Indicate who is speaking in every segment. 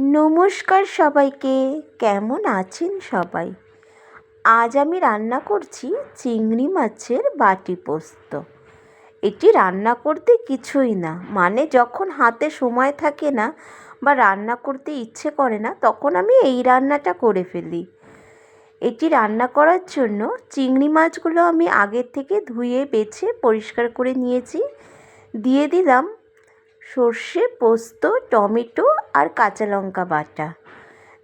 Speaker 1: নমস্কার সবাইকে। কেমন আছেন সবাই? আজ আমি রান্না করছি চিংড়ি মাছের বাটি পোস্ত। এটি রান্না করতে কিছুই না, মানে যখন হাতে সময় থাকে না বা রান্না করতে ইচ্ছে করে না, তখন আমি এই রান্নাটা করে ফেলি। এটি রান্না করার জন্য চিংড়ি মাছগুলো আমি আগের থেকে ধুয়ে বেছে পরিষ্কার করে নিয়েছি। দিয়ে দিলাম সর্ষে, পোস্ত, টমেটো আর কাঁচা লঙ্কা বাটা।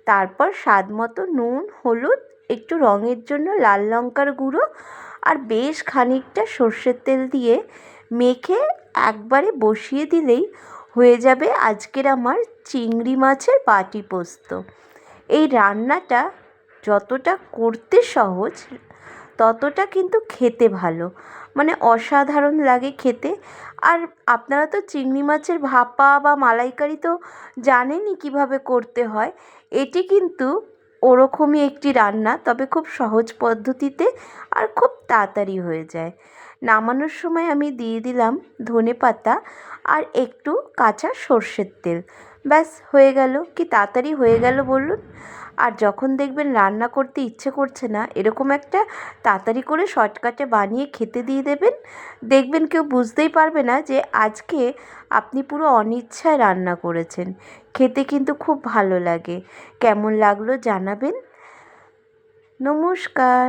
Speaker 1: তারপর স্বাদ মতো নুন, হলুদ, একটু রঙের জন্য লাল লঙ্কার গুঁড়ো আর বেশ খানিকটা সর্ষের তেল দিয়ে মেখে একবারে বসিয়ে দিলেই হয়ে যাবে আজকের আমার চিংড়ি মাছের বাটি পোস্ত। এই রান্নাটা যতটা করতে সহজ ততটা কিন্তু খেতে ভালো, মানে অসাধারণ লাগে খেতে। আর আপনারা তো চিংড়ি মাছের ভাপা বা মালাইকারি তো জানেনই কীভাবে করতে হয়। এটি কিন্তু ওরকমই একটি রান্না, তবে খুব সহজ পদ্ধতিতে আর খুব তাড়াতাড়ি হয়ে যায়। নামানোর সময় আমি দিয়ে দিলাম ধনেপাতা আর একটু কাঁচা সর্ষের তেল। ব্যাস হয়ে গেল। কি তাড়াতাড়ি হয়ে গেল বলুন? আর যখন দেখবেন রান্না করতে ইচ্ছে করছে না, এরকম একটা তাড়াতাড়ি করে শর্টকাটে বানিয়ে খেতে দিয়ে দেবেন। দেখবেন কেউ বুঝতেই পারবে না যে আজকে আপনি পুরো অনিচ্ছায় রান্না করেছেন। খেতে কিন্তু খুব ভালো লাগে। কেমন লাগলো জানাবেন। নমস্কার।